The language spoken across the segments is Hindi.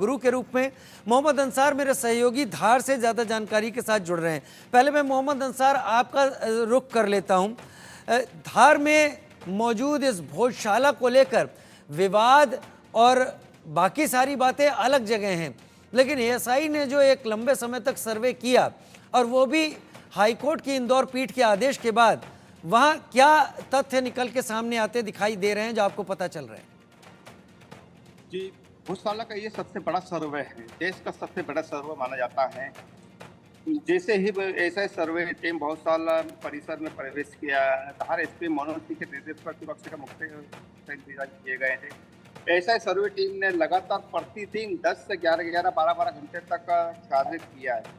गुरु के रूप में मोहम्मद अंसार मेरे सहयोगी धार से ज़्यादा जानकारी के साथ जुड़ रहे हैं। पहले मैं मोहम्मद अंसार आपका रुख कर लेता हूं। धार में मौजूद इस भोजशाला को लेकर विवाद और बाकी सारी बातें अलग जगह हैं, लेकिन एएसआई ने जो एक लंबे समय तक सर्वे किया और वो भी हाईकोर्ट की इंदौर पीठ के आदेश के बाद, वहाँ क्या तथ्य निकल के सामने आते दिखाई दे रहे हैं जो आपको पता चल रहे हैं? जी, भोजशाला का ये सबसे बड़ा सर्वे है, देश का सबसे बड़ा सर्वे माना जाता है। जैसे ही ऐसा सर्वे टीम भोजशाला परिसर में प्रवेश किया, धार एसपी मनोज सिंह के निर्देश पर सुरक्षा का मुख्य इंतजाम किए गए थे। ऐसा सर्वे टीम ने लगातार प्रतिदिन 10 से 11 12 घंटे तक कार्य किया है।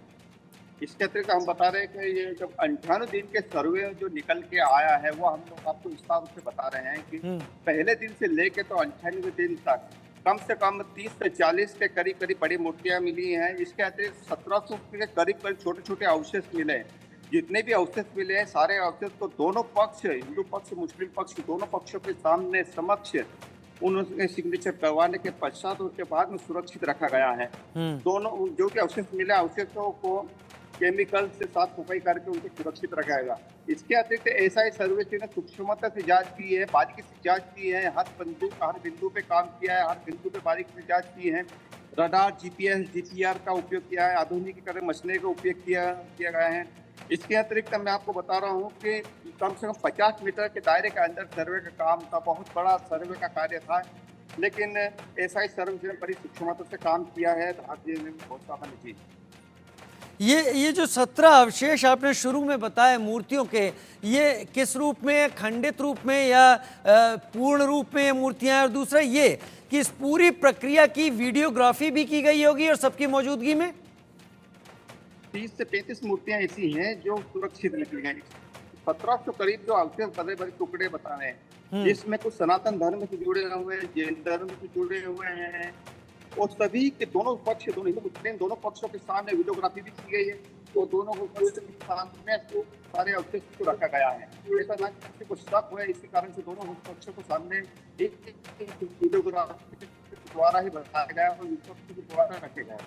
इसके अतिरिक्त हम बता रहे हैं कि ये जब 98 दिन के सर्वे जो निकल के आया है, वो हम लोग आपको विस्तार रूप से बता रहे हैं कि पहले दिन से लेके तो 98 दिन तक कम से कम 30 से 40 के करीब बड़ी मूर्तियां मिली हैं। इसके अतिरिक्त 1700 के करीब छोटे छोटे अवशेष मिले हैं। जितने भी अवशेष मिले हैं, सारे अवशेष को दोनों पक्ष, हिंदू पक्ष मुस्लिम पक्ष, दोनों पक्षों के सामने समक्ष उन्होंने सिग्नेचर करवाने के पश्चात उसके बाद में सुरक्षित रखा गया है। दोनों जो कि अवशेष मिले, अवशेषों को केमिकल से साफ सफाई करके उनको सुरक्षित रखा जाएगा। इसके अतिरिक्त एएसआई सर्वे टीम ने सूक्ष्मता से जांच की है, बारीकी से जांच की है, हर बिंदु पे काम किया है, हर बिंदु पे बारीकी से जांच की है। रडार, जीपीएस, जीपीआर का उपयोग किया है, आधुनिकीकरण मशीनरी का उपयोग किया गया है। इसके अतिरिक्त मैं आपको बता रहा हूँ कि कम से कम 50 मीटर के दायरे के अंदर सर्वे का काम था, बहुत बड़ा सर्वे का कार्य था, लेकिन एएसआई सर्वे टीम ने बड़ी सूक्ष्मता से काम किया है। बहुत सारा जी, ये जो 17 अवशेष आपने शुरू में बताए मूर्तियों के, ये किस रूप में, खंडित रूप में या पूर्ण रूप में मूर्तियां हैं? और दूसरा ये कि इस पूरी प्रक्रिया की वीडियोग्राफी भी की गई होगी और सबकी मौजूदगी में? 30 से 35 मूर्तियां ऐसी हैं जो सुरक्षित निकली हैं। 1700 करीब जो अवशेष बड़े टुकड़े बता रहे हैं, जिसमें कुछ सनातन धर्म से जुड़े हुए हैं, जैन धर्म से जुड़े हुए हैं, और सभी के दोनों पक्ष, दोनों हिंदू मुस्लिम दोनों पक्षों के सामने वीडियोग्राफी भी की गई है। तो दोनों सामने सारे अवशेष को रखा गया है। ऐसा ना किसी को शक हुआ, इसी कारण से दोनों पक्षों को सामने एक वीडियोग्राफी द्वारा ही बताया गया और द्वारा रखे गए।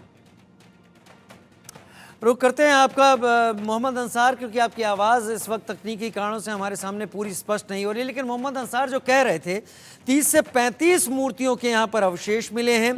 रुक करते हैं आपका मोहम्मद अंसार, क्योंकि आपकी आवाज़ इस वक्त तकनीकी कारणों से हमारे सामने पूरी स्पष्ट नहीं हो रही। लेकिन मोहम्मद अंसार जो कह रहे थे, 30 से 35 मूर्तियों के यहाँ पर अवशेष मिले हैं।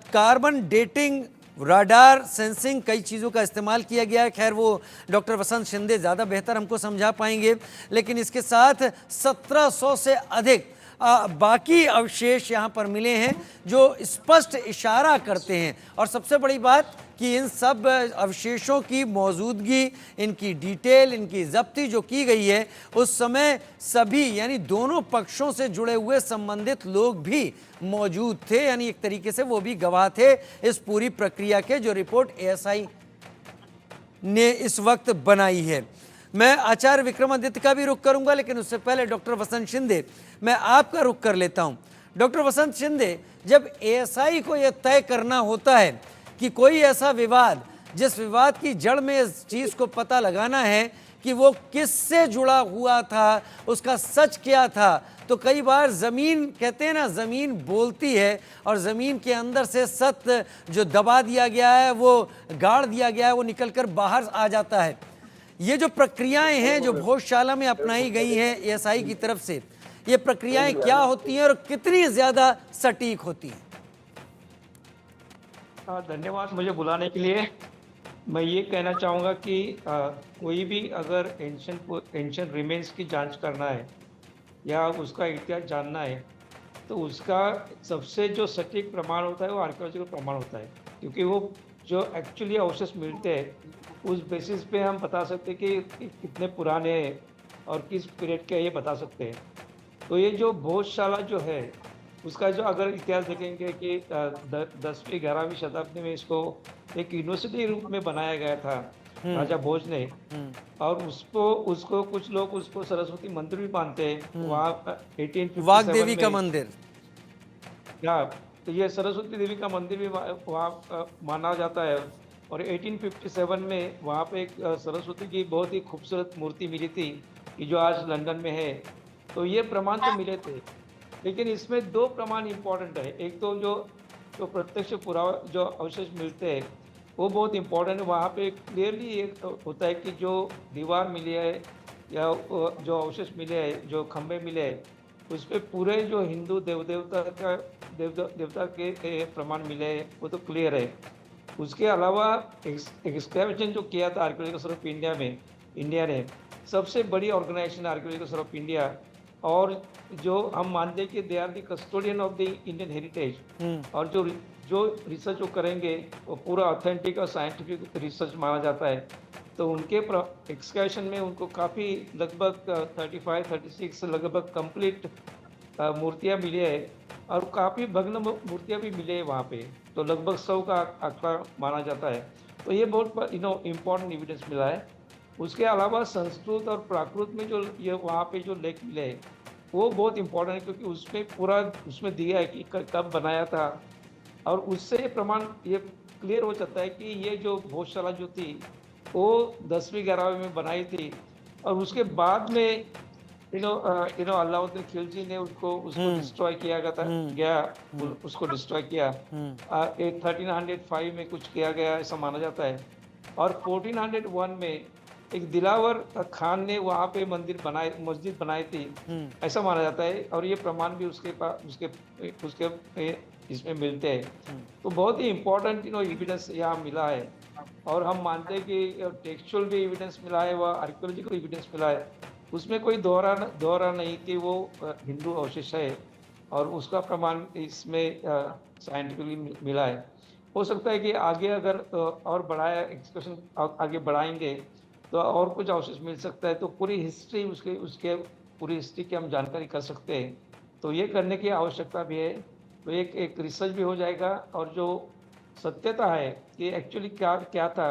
कार्बन डेटिंग, राडार सेंसिंग, कई चीज़ों का इस्तेमाल किया गया है। खैर वो डॉक्टर वसंत शिंदे ज़्यादा बेहतर हमको समझा पाएंगे। लेकिन इसके साथ 1700 से अधिक बाकी अवशेष यहाँ पर मिले हैं जो स्पष्ट इशारा करते हैं। और सबसे बड़ी बात कि इन सब अवशेषों की मौजूदगी, इनकी डिटेल, इनकी जब्ती जो की गई है, उस समय सभी यानी दोनों पक्षों से जुड़े हुए संबंधित लोग भी मौजूद थे, यानी एक तरीके से वो भी गवाह थे इस पूरी प्रक्रिया के, जो रिपोर्ट एएसआई ने इस वक्त बनाई है। मैं आचार्य विक्रमादित्य का भी रुख करूंगा, लेकिन उससे पहले डॉक्टर वसंत शिंदे, मैं आपका रुख कर लेता हूं। डॉक्टर वसंत शिंदे, जब एएसआई को यह तय करना होता है कि कोई ऐसा विवाद, जिस विवाद की जड़ में इस चीज़ को पता लगाना है कि वो किससे जुड़ा हुआ था, उसका सच क्या था, तो कई बार ज़मीन, कहते हैं ना, ज़मीन बोलती है और ज़मीन के अंदर से सत्य जो दबा दिया गया है, वो गाड़ दिया गया है, वो निकलकर बाहर आ जाता है। ये जो प्रक्रियाएं हैं जो भोजशाला में अपनाई गई हैं एएसआई की तरफ से, ये प्रक्रियाएं क्या होती हैं और कितनी ज़्यादा सटीक होती हैं? धन्यवाद मुझे बुलाने के लिए। मैं ये कहना चाहूँगा कि कोई भी अगर एंशिएंट रिमेन्स की जांच करना है या उसका इतिहास जानना है, तो उसका सबसे जो सटीक प्रमाण होता है वो आर्कियोलॉजिकल प्रमाण होता है, क्योंकि वो जो एक्चुअली अवशेष मिलते हैं उस बेसिस पे हम बता सकते हैं कि कितने पुराने हैं और किस पीरियड के ये बता सकते हैं। तो ये जो भोजशाला जो है उसका जो अगर इतिहास देखेंगे कि 10वीं 11वीं शताब्दी में इसको एक यूनिवर्सिटी रूप में बनाया गया था राजा भोज ने, और उसको कुछ लोग उसको सरस्वती मंदिर भी मानते हैं। वहाँ 1857 वाग देवी का मंदिर, तो ये सरस्वती देवी का मंदिर भी वहाँ माना जाता है। और 1857 में वहाँ पे एक सरस्वती की बहुत ही खूबसूरत मूर्ति मिली थी कि जो आज लंदन में है। तो ये प्रमाण तो मिले थे, लेकिन इसमें दो प्रमाण इम्पोर्टेंट है। एक तो जो जो प्रत्यक्ष पुरावा जो अवशेष मिलते हैं वो बहुत इम्पोर्टेंट है। वहाँ पे क्लियरली ये होता है कि जो दीवार मिली है या जो अवशेष मिले हैं, जो खंभे मिले हैं, उस पे पूरे जो हिंदू देवता के प्रमाण मिले हैं, वो तो क्लियर है। उसके अलावा एक्सकैवेशन जो किया था आर्कियोलॉजिकल सर्वे ऑफ इंडिया में, इंडिया ने सबसे बड़ी organisation archaeological survey of India, और जो हम मानते हैं कि they are the custodian of the Indian heritage, और जो रिसर्च वो करेंगे वो पूरा ऑथेंटिक और साइंटिफिक रिसर्च माना जाता है। तो उनके एक्सकैवेशन में उनको काफ़ी लगभग 35-36 लगभग कंप्लीट मूर्तियाँ मिली है, और काफ़ी भग्न मूर्तियाँ भी मिली है वहाँ पे, तो लगभग 100 का आंकड़ा माना जाता है। तो ये बहुत इम्पोर्टेंट एविडेंस मिला है। उसके अलावा संस्कृत और प्राकृत में जो ये वहाँ पे जो लेख मिले हैं वो बहुत इम्पोर्टेंट है, क्योंकि उसमें पूरा उसमें दिया है कि कब बनाया था, और उससे ये प्रमाण ये क्लियर हो जाता है कि ये जो भोजशाला जो थी वो 10वीं-11वीं में बनाई थी, और उसके बाद में अलाउद्दीन खिलजी ने उसको डिस्ट्रॉय किया गया उसको डिस्ट्रॉय किया। 1305 में कुछ किया गया ऐसा माना जाता है, और 1401 में एक दिलावर खान ने वहाँ पे मस्जिद बनाई थी ऐसा माना जाता है, और ये प्रमाण भी उसके इसमें मिलते हैं। तो बहुत ही इम्पोर्टेंट एविडेंस यहाँ मिला है, और हम मानते हैं कि टेक्सचुअल भी एविडेंस मिला है, वह आर्कियोलॉजिकल एविडेंस मिला है, उसमें कोई दोहरा नहीं कि वो हिंदू अवशेष है, और उसका प्रमाण इसमें साइंटिफिकली मिला है। हो सकता है कि आगे अगर और बढ़ाया एक्सकर्शन आगे बढ़ाएंगे तो और कुछ अवशेष मिल सकता है, तो पूरी हिस्ट्री उसके पूरी हिस्ट्री की हम जानकारी कर सकते हैं। तो ये करने की आवश्यकता भी है, तो एक रिसर्च भी हो जाएगा, और जो सत्यता है कि एक्चुअली क्या था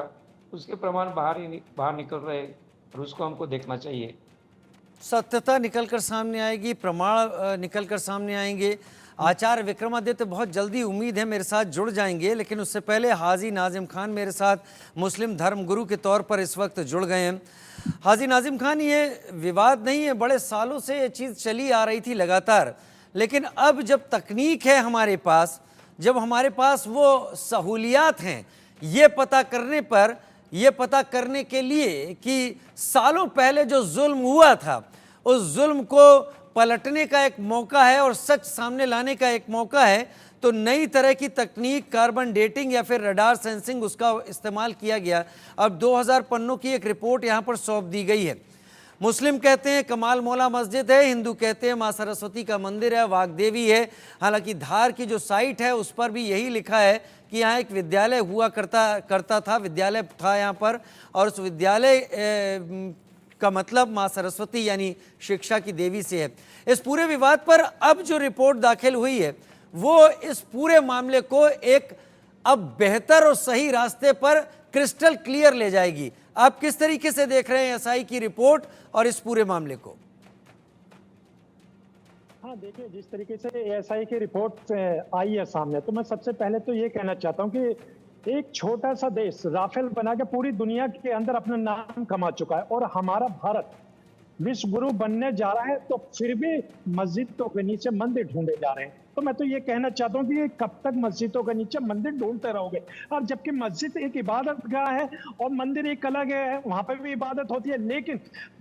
उसके प्रमाण बाहर निकल रहे हैं, और उसको हमको देखना चाहिए। सत्यता निकलकर सामने आएगी, प्रमाण निकलकर सामने आएंगे। आचार्य विक्रमादित्य बहुत जल्दी उम्मीद है मेरे साथ जुड़ जाएंगे, लेकिन उससे पहले हाजी नाजिम खान मेरे साथ मुस्लिम धर्म गुरु के तौर पर इस वक्त जुड़ गए हैं। हाजी नाजिम खान, ये विवाद नहीं है, बड़े सालों से ये चीज़ चली आ रही थी लगातार, लेकिन अब जब तकनीक है हमारे पास, जब हमारे पास वो सहूलियात हैं ये पता करने के लिए कि सालों पहले जो जुल्म हुआ था उस जुल्म को पलटने का एक मौका है और सच सामने लाने का एक मौका है, तो नई तरह की तकनीक कार्बन डेटिंग या फिर रडार सेंसिंग उसका इस्तेमाल किया गया। अब 2000 पन्नों की एक रिपोर्ट यहाँ पर सौंप दी गई है। मुस्लिम कहते हैं कमाल मौला मस्जिद है, हिंदू कहते हैं माँ सरस्वती का मंदिर है, वाग्देवी है। हालांकि धार की जो साइट है उस पर भी यही लिखा है कि यहाँ एक विद्यालय हुआ करता था, विद्यालय था यहाँ पर, और उस विद्यालय का मतलब माँ सरस्वती यानी शिक्षा की देवी से है। इस पूरे विवाद पर अब जो रिपोर्ट दाखिल हुई है वो इस पूरे मामले को एक अब बेहतर और सही रास्ते पर क्रिस्टल क्लियर ले जाएगी। आप किस तरीके से देख रहे हैं एसआई की रिपोर्ट और इस पूरे मामले को? हाँ, देखिए, जिस तरीके से एएसआई की रिपोर्ट आई है सामने, तो मैं सबसे पहले तो ये कहना चाहता हूँ कि एक छोटा सा देश राफेल बना के पूरी दुनिया के अंदर अपना नाम कमा चुका है, और हमारा भारत विश्व गुरु बनने जा रहा है, तो फिर भी मस्जिदों के नीचे मंदिर ढूंढे जा रहे हैं। तो मैं तो ये कहना चाहता हूँ कि कब तक मस्जिदों के नीचे मंदिर ढूंढते रहोगे? और जबकि मस्जिद एक इबादत गाह है और मंदिर एक अलग है, वहां पर भी इबादत होती है, लेकिन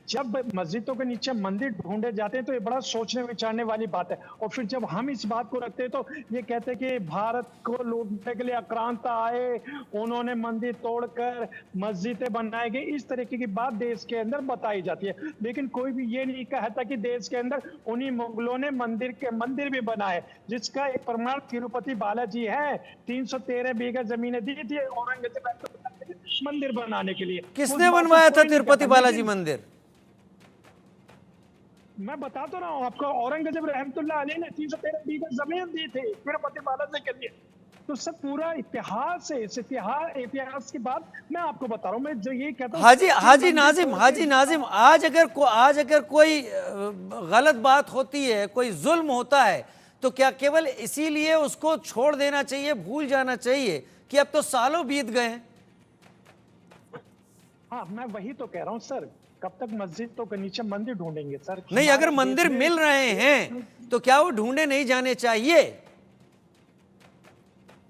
जब मस्जिदों के नीचे मंदिर ढूंढे जाते हैं तो ये बड़ा सोचने विचारने वाली बात है। और फिर जब हम इस बात को रखते हैं तो ये कहते हैं कि भारत को लूटने के लिए आक्रांत आए, उन्होंने मंदिर तोड़कर मस्जिदें बनाई गई, इस तरीके की बात देश के अंदर बताई जाती है। लेकिन कोई भी ये नहीं कहता कि देश के अंदर उन्हीं मुगलों ने मंदिर भी बनाए, जिसका एक प्रमाण तिरुपति बालाजी है। 313 बीघा जमीनें दी थी औरंगजेब मंदिर बनाने के लिए। किसने बनवाया था तिरुपति बालाजी मंदिर? मैं बता तो रहा हूँ आपको, औरंगजेब रहमतुल्लाह अलैह ने 313 बीघा जमीन दी थी तिरुपति बालाजी के लिए। तो सब पूरा इतिहास है, इस इतिहास की बात मैं आपको बता रहा हूँ। मैं जो ये कहता हूँ हाजी नाजिम, आज अगर कोई गलत बात होती है, कोई जुल्म होता है, तो क्या केवल इसीलिए उसको छोड़ देना चाहिए, भूल जाना चाहिए कि अब तो सालों बीत गए हैं? हाँ, मैं वही तो कह रहा हूँ सर, कब तक मस्जिदों के नीचे मंदिर ढूंढेंगे सर? नहीं, अगर मंदिर मिल रहे हैं तो क्या वो ढूंढे नहीं जाने चाहिए?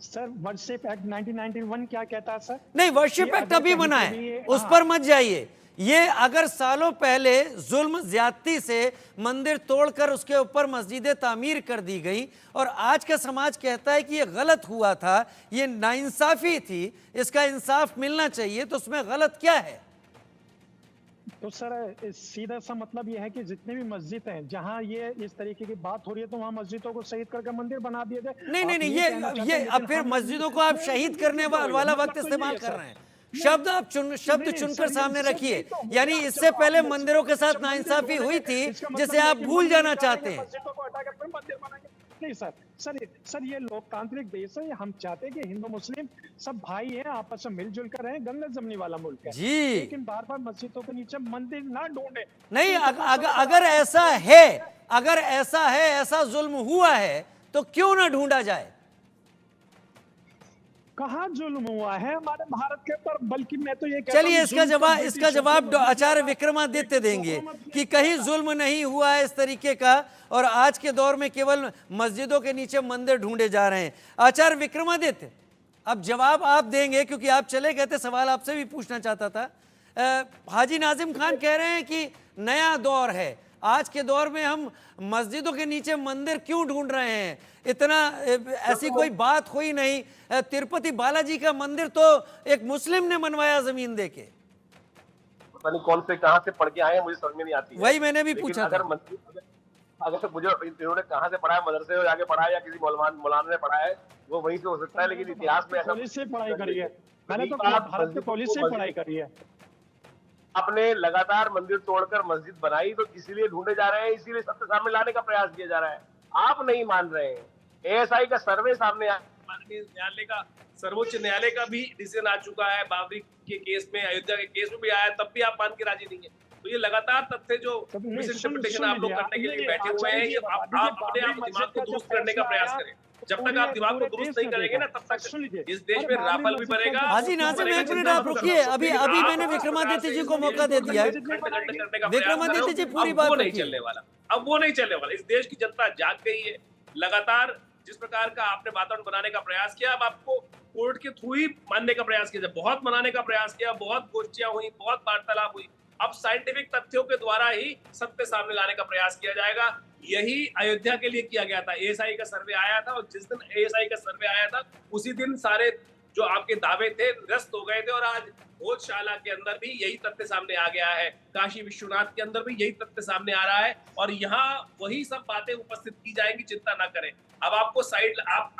सर वर्शिप एक्ट 1991 क्या कहता है सर? नहीं, वर्शिप ये एक्ट अगर अभी कहीं बना पे भी है, ये- उस पर मत जाइए। ये अगर सालों पहले जुल्म ज्यादती से मंदिर तोड़कर उसके ऊपर मस्जिदें तामीर कर दी गई और आज का समाज कहता है कि ये गलत हुआ था, ये नाइंसाफी थी, इसका इंसाफ मिलना चाहिए, तो उसमें गलत क्या है? तो सर सीधा सा मतलब ये है कि जितने भी मस्जिद हैं जहां ये इस तरीके की बात हो रही है तो वहां मस्जिदों को शहीद करके मंदिर बना दिए जाए। नहीं नहीं आप नहीं, कहना चाहते ये हैं, अब लेकिन फिर हम- मस्जिदों को आप नहीं, शहीद नहीं, करने नहीं, नहीं, वाला मतलब वक्त तो इस्तेमाल यही है, कर सर। रहे हैं। नहीं, शब्द आप शब्द नहीं, चुनकर सर, सामने ये- सर, रखिए, यही तो होगा। यानी जब इससे आप पहले मस्जिद- मंदिरों के साथ जब मंदिर नाइंसाफी तोड़ेंगे, हुई थी इसका मतलब जिसे ये आप कि भूल मंदिर जाना हटाएंगे, चाहते हैं। मस्जिदों को हटाकर फिर मंदिर बनाएंगे। नहीं सर ये लोकतांत्रिक देश है, हम चाहते हैं कि हिंदू मुस्लिम सब भाई हैं, आपस में मिलजुल कर रहें, गंगा जमनी वाला मुल्क है। जी। लेकिन बार बार मस्जिदों के नीचे मंदिर ना ढूंढे। नहीं, अगर ऐसा है, अगर ऐसा है, ऐसा जुल्म हुआ है, तो क्यों ना ढूंढा जाए? कहाँ जुल्म हुआ है हमारे भारत के ऊपर? बल्कि मैं तो ये कहता चलिए, हूं, इसका जुल्म तो जवाब ब्रिटिश आचार्य विक्रमादित्य देंगे कि कहीं जुल्म नहीं हुआ है इस तरीके का, और आज के दौर में केवल मस्जिदों के नीचे मंदिर ढूंढे जा रहे हैं। आचार्य विक्रमादित्य, अब जवाब आप देंगे क्योंकि आप चले गए थे, सवाल आपसे भी पूछना चाहता था। हाजी नाजिम खान कह रहे हैं कि नया दौर है, आज के दौर में हम मस्जिदों के नीचे मंदिर क्यों ढूंढ रहे हैं? इतना ऐसी कोई बात हुई नहीं। तिरुपति बालाजी का मंदिर तो एक मुस्लिम ने बनवाया जमीन देके। पता नहीं कौन से कहां से पढ़ के आए हैं, मुझे समझ में नहीं आती है। वही मैंने भी लेकिन पूछा अगर था। अगर मुझे इन्होंने कहां से पढ़ा है, मदरसे में जाके पढ़ा है या किसी मौलाना ने पढ़ा है, वो वहीं से हो सकता है, लेकिन इतिहास में ऐसा कॉलेज से पढ़ाई करी है, मैंने तो आप भारत के कॉलेज से पढ़ाई करी है। आपने लगातार मंदिर तोड़कर मस्जिद बनाई, तो इसीलिए ढूंढे जा रहे हैं, इसीलिए सबके सामने लाने का प्रयास किया जा रहा है। आप नहीं मान रहे हैं। एएसआई का सर्वे सामने माननीय न्यायालय का, सर्वोच्च न्यायालय का भी डिसीजन आ चुका है, बाबरी के केस में, अयोध्या के केस में भी आया, तब भी आप मान के राजी नहीं है। तो ये लगातार तथ्य जो मिसइंटरप्रिटेशन आप लोग करने के लिए बैठे हुए हैं, ये आप अपने आप दिमाग को दुरुस्त करने का प्रयास करें। जब तक आप दिमाग को दुरुस्त नहीं करेंगे ना, तब तक इस देश में राफेल भी बनेगा। हाजी नाजिम, एक मिनट आप रुकिए, अभी मैंने विक्रमादित्य जी को मौका दे दिया है। विक्रमादित्य जी पूरी बात नहीं रखिए। चलने वाला, अब वो नहीं चलने वाला। इस देश की जनता जाग गई है। लगातार जिस प्रकार का आपने वातावरण बनाने का प्रयास किया, अब आपको कोर्ट के थ्रू ही मानने का प्रयास किया, बहुत मनाने का प्रयास किया, बहुत गोष्ठियां हुई, बहुत वार्तालाप हुई। अब साइंटिफिक तथ्यों के द्वारा ही सत्य सामने लाने का प्रयास किया जाएगा। यही अयोध्या के लिए किया गया था। एएसआई का सर्वे आया था और जिस दिन एएसआई का सर्वे आया था उसी दिन सारे जो आपके दावे थे निरस्त हो गए थे, और आज भोजशाला के अंदर भी यही तथ्य सामने आ गया है, काशी विश्वनाथ के अंदर भी यही तथ्य सामने आ रहा है, और यहाँ वही सब बातें उपस्थित की जाएंगी, चिंता ना करें। अब आपको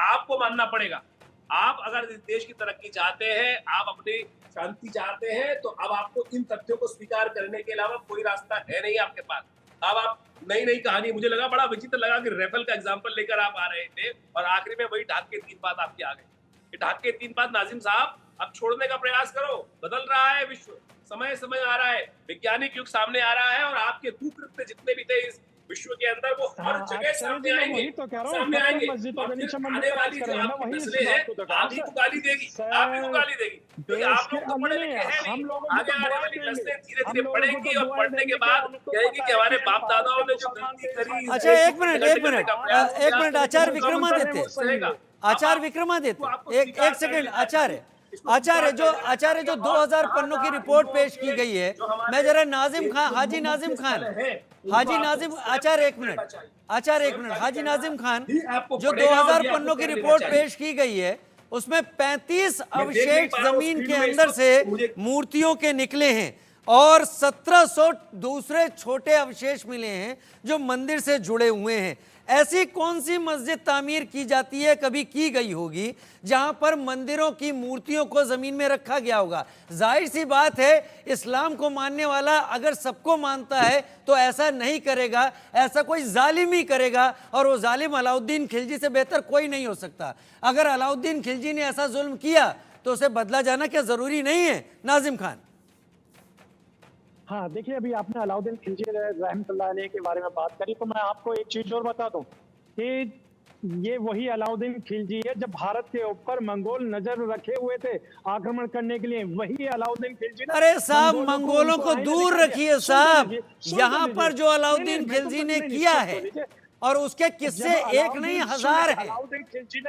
आपको मानना पड़ेगा। आप अगर इस देश की तरक्की चाहते हैं, आप अपनी शांति चाहते हैं, तो अब आपको इन तथ्यों को स्वीकार करने के अलावा कोई रास्ता है नहीं आपके पास। अब आप नई कहानी, मुझे लगा बड़ा विचित्र लगा कि राफेल का एग्जाम्पल लेकर आप आ रहे थे और आखिरी में वही ढाक के 3 बात आपके आ गए। ढाक के 3 बात नाजिम साहब अब छोड़ने का प्रयास करो। बदल रहा है विश्व, समय आ रहा है, वैज्ञानिक युग सामने आ रहा है, और आपके कुकृत्य जितने भी थे इस विश्व के अंदर वो हर जगह सामने आएंगे, सामने आएंगे। और फिर आने वाली जो आपकी नस्लें हैं, आप ही को गाली देगी, आप ही को गाली देगी, क्योंकि आप लोग तो पढ़े लिखे हैं नहीं। आगे आने वाली नस्लें धीरे धीरे पढ़ेंगी और पढ़ने के बाद कहेगी कि हमारे बाप दादाओं ने जो गलती करी। अच्छा, एक मिनट आचार्य विक्रमादित्य, आचार्य विक्रमादित्य, एक सेकंड। आचार्य जो 2000 पन्नों की रिपोर्ट पेश की गई है, मैं जरा हाजी नाजिम खान, आचार्य एक मिनट, हाजी नाजिम खान, जो 2000 पन्नों की रिपोर्ट पेश की गई है उसमें 35 अवशेष जमीन के अंदर से मूर्तियों के निकले हैं और 1700 दूसरे छोटे अवशेष मिले हैं जो मंदिर से जुड़े हुए हैं। ऐसी कौन सी मस्जिद तामीर की जाती है, कभी की गई होगी, जहां पर मंदिरों की मूर्तियों को जमीन में रखा गया होगा? जाहिर सी बात है, इस्लाम को मानने वाला अगर सबको मानता है तो ऐसा नहीं करेगा, ऐसा कोई जालिम ही करेगा, और वो जालिम अलाउद्दीन खिलजी से बेहतर कोई नहीं हो सकता। अगर अलाउद्दीन खिलजी ने ऐसा जुल्म किया तो उसे बदला जाना क्या जरूरी नहीं है? नाजिम खान। हाँ देखिए, अभी आपने अलाउद्दीन खिलजी रहमतुल्लाह अलैह के बारे में बात करी, तो मैं आपको एक चीज और बता दूं कि ये वही अलाउद्दीन खिलजी है जब भारत के ऊपर मंगोल नजर रखे हुए थे आक्रमण करने के लिए, वही अलाउद्दीन खिलजी। अरे साहब, मंगोलों को दूर रखिए साहब, यहाँ पर जो अलाउद्दीन खिलजी ने किया है, और उसके किस्से एक नहीं हजार हैं,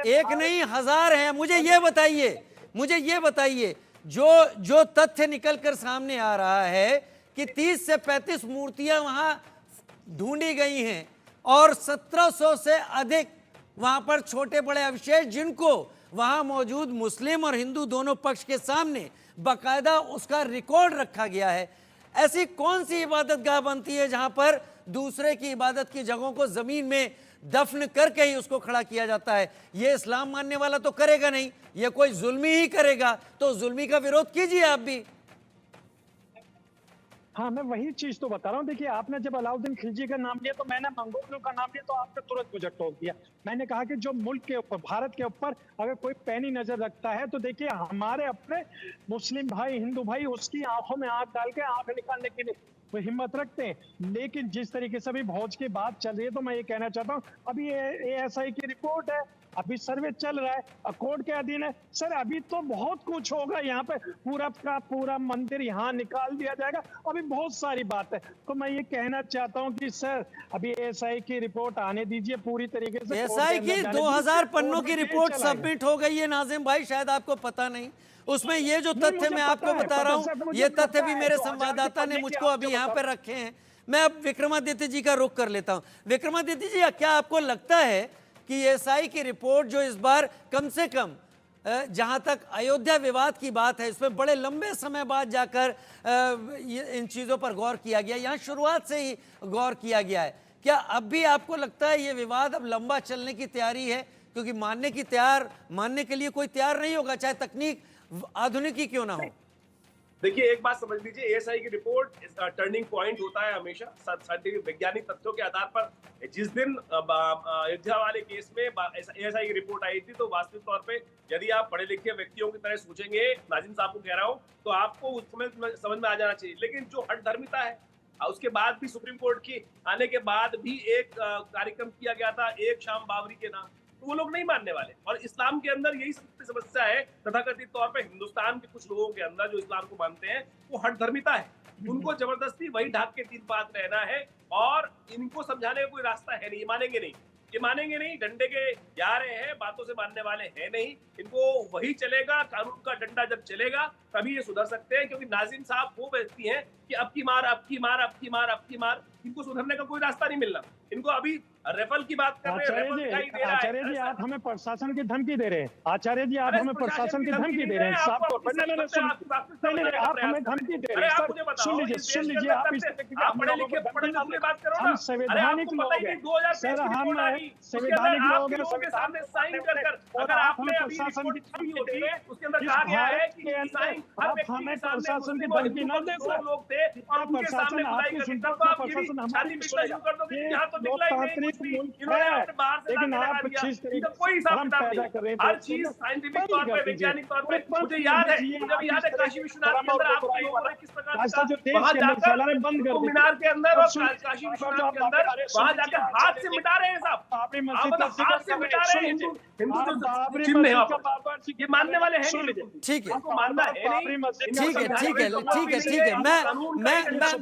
एक नहीं हजार हैं। मुझे ये बताइए जो जो तथ्य निकलकर सामने आ रहा है कि 30 से 35 मूर्तियां वहां ढूंढी गई हैं और 1700 से अधिक वहां पर छोटे बड़े अवशेष, जिनको वहां मौजूद मुस्लिम और हिंदू दोनों पक्ष के सामने बाकायदा उसका रिकॉर्ड रखा गया है। ऐसी कौन सी इबादतगाह बनती है जहां पर दूसरे की इबादत की जगहों को जमीन में दफन करके ही उसको खड़ा किया जाता है? ये इस्लाम मानने वाला तो करेगा नहीं, ये कोई जुल्मी ही करेगा। तो जुल्मी का विरोध कीजिए आप भी। हाँ, मैं वही चीज तो बता रहा हूँ। देखिए, आपने जब अलाउद्दीन खिलजी का नाम लिया तो मैंने मंगोलों का नाम लिया तो आपने तुरंत मुझे टोक दिया। मैंने कहा कि जो मुल्क के ऊपर, भारत के ऊपर अगर कोई पैनी नजर रखता है तो देखिए हमारे अपने मुस्लिम भाई, हिंदू भाई उसकी आंखों में आंख डाल के आंख निकालने की वो हिम्मत रखते हैं। लेकिन जिस तरीके से अभी भोज की बात चल रही है तो मैं ये कहना चाहता हूँ, अभी ASI की रिपोर्ट है, अभी सर्वे चल रहा है, कोर्ट के अधीन है। सर अभी तो बहुत कुछ होगा, यहाँ पे पूरा का पूरा मंदिर यहाँ निकाल दिया जाएगा, अभी बहुत सारी बात है। तो मैं ये कहना चाहता हूँ कि सर अभी ASI की रिपोर्ट आने दीजिए पूरी तरीके से। ASI की 2000 पन्नों की रिपोर्ट सबमिट हो गई है नाजिम भाई, शायद आपको पता नहीं। उसमें ये जो तथ्य मैं आपको बता रहा हूँ, ये तथ्य भी मेरे संवाददाता ने मुझको अभी यहाँ पर रखे हैं। मैं अब विक्रमादित्य जी का रुख कर लेता हूँ। विक्रमादित्य जी, क्या आपको लगता है कि ASI की रिपोर्ट जो इस बार कम से कम जहां तक अयोध्या विवाद की बात है, इसमें बड़े लंबे समय बाद जाकर इन चीज़ों पर गौर किया गया, यहाँ शुरुआत से ही गौर किया गया है, क्या अब भी आपको लगता है ये विवाद अब लंबा चलने की तैयारी है? क्योंकि मानने के लिए कोई तैयार नहीं होगा, चाहे तकनीक आधुनिक ही क्यों ना हो। देखिए, एक बात समझ लीजिए, ASI की रिपोर्ट टर्निंग पॉइंट होता है हमेशा साइंटिफिक वैज्ञानिक तथ्यों के आधार पर। जिस दिन अयोध्या वाले केस में ASI की रिपोर्ट आई थी, तो वास्तविक तौर पे यदि आप पढ़े लिखे व्यक्तियों की तरह सोचेंगे, नाजिम साहब को कह रहा हूँ, तो आपको उस समय समझ में आ जाना चाहिए। लेकिन जो हठधर्मिता है, उसके बाद भी सुप्रीम कोर्ट की आने के बाद भी एक कार्यक्रम किया गया था, एक शाम बाबरी के नाम, तो वो लोग नहीं मानने वाले। और इस्लाम के अंदर यही सबसे समस्या है, तथाकथित तौर पे हिंदुस्तान के कुछ लोगों के अंदर जो इस्लाम को मानते हैं, वो हठधर्मिता है। उनको जबरदस्ती वही ढाक के 3 बात रहना है, और इनको समझाने का कोई रास्ता है नहीं। ये मानेंगे नहीं, डंडे के जा रहे हैं, बातों से मानने वाले हैं नहीं। इनको वही चलेगा, कानून का डंडा जब चलेगा तभी ये सुधर सकते हैं। क्योंकि नाजिम साहब वो व्यक्ति हैं कि अब की मार, इनको सुधरने का कोई रास्ता नहीं मिल रहा। इनको अभी रेफल की बात कर रहे हैं, रेफल दिखाई दे रहा है। आचार्य जी, आप हमें प्रशासन की धमकी दे रहे हैं। आचार्य जी, आप हमें प्रशासन की धमकी दे रहे हैं। आप हमें धमकी दे रहे हैं। सुन लीजिए, आप पढ़े लिखे बात करो ना। हम संवैधानिक लोग हैं सर, हम संवैधानिक लोग हैं। के सामने साइन कर अगर आपने प्रशासन की धमकी होती है, उसके अंदर कहा गया है कि साइन आप हमें प्रशासन की धमकी न दें सर। लोग थे और उनके सामने बुलाई कर देता, तो आप ये भी छाती पीटना शुरू कर दो कि यहाँ तो निकला ही नहीं कुछ भी। इन्होंने अपने बाहर से लेकिन लगा आप दिया, जिस तरीके इनका कोई हिसाब किताब नहीं। हर चीज साइंटिफिक तौर पे, वैज्ञानिक तौर पे। मुझे याद है काशी विश्वनाथ के अंदर आपको युवा ने किस प्रकार वहां जाकर कुतुब मीनार के अंदर और काशी विश्वनाथ के अंदर वहां जाकर हाथ से मिटा रहे हैं साहब, हाथ से मिटा रहे हैं हिंदू चिन्ह है वहां पर। ये मानने वाले हैं नहीं। ठीक है, उनको मानना है नहीं। ठीक है।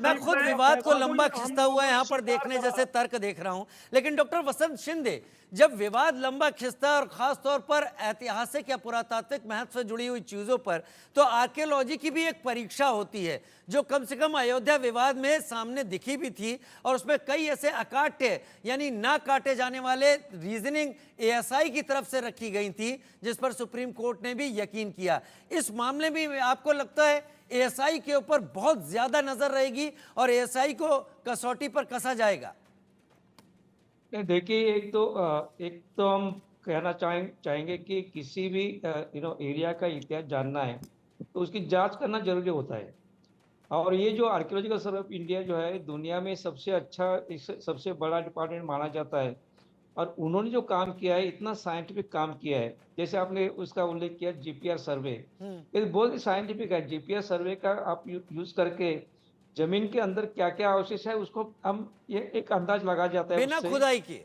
मैं खुद विवाद को लंबा खिंचता हुआ यहाँ पर देखने जैसे तर्क देख रहा हूँ। लेकिन डॉक्टर वसंत शिंदे, जब विवाद लंबा खिंचता है और खास तौर पर ऐतिहासिक या पुरातात्विक महत्व से जुड़ी हुई चीजों पर, तो आर्कियोलॉजी की भी एक परीक्षा होती है, जो कम से कम अयोध्या विवाद में सामने दिखी भी थी। और उसमें कई ऐसे अकाट्य यानी ना काटे जाने वाले रीजनिंग ASI की तरफ से रखी गई थी, जिस पर सुप्रीम कोर्ट ने भी यकीन किया। इस मामले में आपको लगता है ASI के ऊपर बहुत ज्यादा नजर रहेगी और ASI को कसौटी पर कसा जाएगा? देखिए, एक तो हम कहना चाहेंगे कि किसी भी एरिया का इतिहास जानना है तो उसकी जांच करना जरूरी होता है। और ये जो आर्कियोलॉजिकल सर्वे ऑफ इंडिया जो है दुनिया में सबसे अच्छा, सबसे बड़ा डिपार्टमेंट माना जाता है। और उन्होंने जो काम किया है, इतना साइंटिफिक काम किया है, जैसे आपने उसका उल्लेख किया GPR सर्वे, ये बहुत ही साइंटिफिक है। GPR सर्वे का आप यूज करके जमीन के अंदर क्या क्या अवशेष है उसको हम ये एक अंदाज लगाया जाता है, बिना खुदाई किए।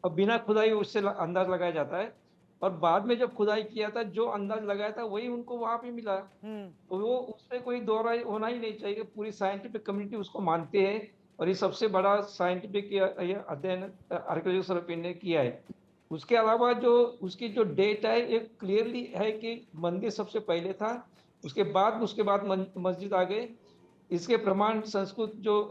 और बिना खुदाई उससे अंदाज लगाया जाता है। और बाद में जब खुदाई किया था, जो अंदाज लगाया था वही उनको वहां पे मिला। तो वो उसमें कोई दो राय होना ही नहीं चाहिए। पूरी साइंटिफिक कम्युनिटी उसको मानते हैं और ये सबसे बड़ा साइंटिफिक ये अध्ययन आर्कियोलॉजिकल सर्वे ने किया है। उसके अलावा जो उसकी जो डेट है ये क्लियरली है कि मंदिर सबसे पहले था, उसके बाद मस्जिद आ गए। इसके प्रमाण संस्कृत जो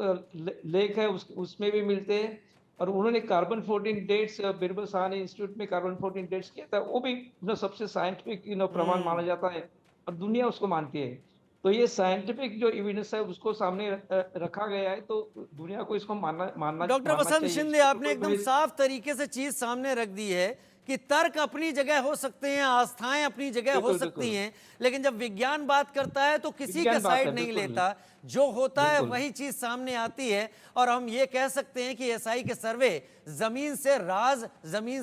लेख है उसमें भी मिलते हैं। और उन्होंने carbon 14 dates Birbal Sahni institute में कार्बन 14 डेट्स किया था, वो भी सबसे साइंटिफिक प्रमाण माना जाता है और दुनिया उसको मानती है। तो ये साइंटिफिक जो एविडेंस है उसको सामने रखा गया है, तो दुनिया को इसको मानना डॉक्टर मानना वसंत चाहिए। शिंदे, आपने एकदम साफ तरीके से चीज सामने रख दी है कि तर्क अपनी जगह हो सकते हैं, आस्थाएं अपनी जगह हो बिल्कुल, सकती बिल्कुल। हैं, लेकिन जब विज्ञान बात करता है तो किसी का विज्ञान बात साइड है, नहीं बिल्कुल। लेता। जो होता है बिल्कुल। वही चीज सामने आती है। और हम ये कह सकते हैं कि एसआई के सर्वे जमीन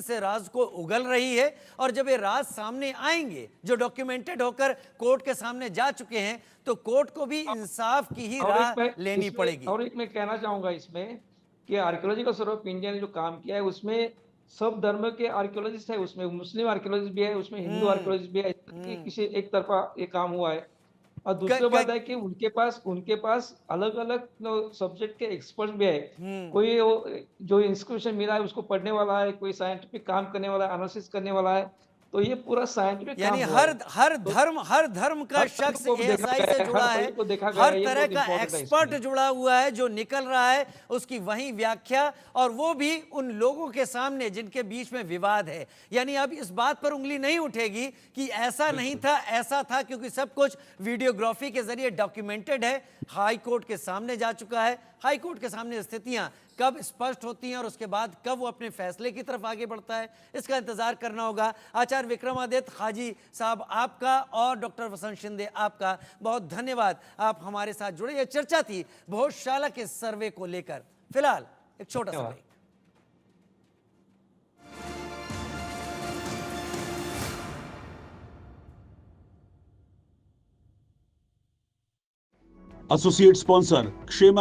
से राज को उगल रही है। और जब ये राज सामने आएंगे जो डॉक्यूमेंटेड होकर कोर्ट के सामने जा चुके हैं, तो कोर्ट को भी इंसाफ की ही और राह एक मैं लेनी इसमें- पड़ेगी। और एक मैं कहना चाहूंगा इसमें कि आर्कियोलॉजिकल सर्वे ऑफ इंडिया ने जो काम किया है उसमें सब धर्म के आर्कियोलॉजिस्ट है, उसमें मुस्लिम आर्कियोलॉजिस्ट भी है, उसमें हिंदू आर्कियोलॉजिस्ट भी है। कि किसी एक तरफा ये काम हुआ है। और दूसरी बात है कि उनके पास अलग अलग सब्जेक्ट के एक्सपर्ट भी है। कोई जो इंस्क्रिप्शन मिला है उसको पढ़ने वाला है, कोई साइंटिफिक काम करने वाला है, एनालिसिस करने वाला है। तो ये पूरा साइंटिफिक यानी काम हुआ है। हर धर्म का हर शख्स धर्म को देखा एएसआई गया से है, जुड़ा हर है, पहलू को देखा गया हर है, ये तरह बहुत का important है एक्सपर्ट इसमें। जुड़ा हुआ है, जो निकल रहा है उसकी वही व्याख्या, और वो भी उन लोगों के सामने जिनके बीच में विवाद है। यानी अब इस बात पर उंगली नहीं उठेगी कि ऐसा नहीं था, ऐसा था, क्योंकि सब कुछ वीडियोग्राफी के जरिए डॉक्यूमेंटेड है, हाई कोर्ट के सामने जा चुका है। हाई कोर्ट के सामने स्थितियां कब स्पष्ट होती हैं और उसके बाद कब वो अपने फैसले की तरफ आगे बढ़ता है, इसका इंतजार करना होगा। आचार्य विक्रमादित्य खाजी साहब आपका और डॉक्टर वसंत शिंदे आपका बहुत धन्यवाद, आप हमारे साथ जुड़े। यह चर्चा थी भोजशाला के सर्वे को लेकर। फिलहाल एक छोटा सा ब्रेक। एसोसिएट स्पॉन्सर क्षेमा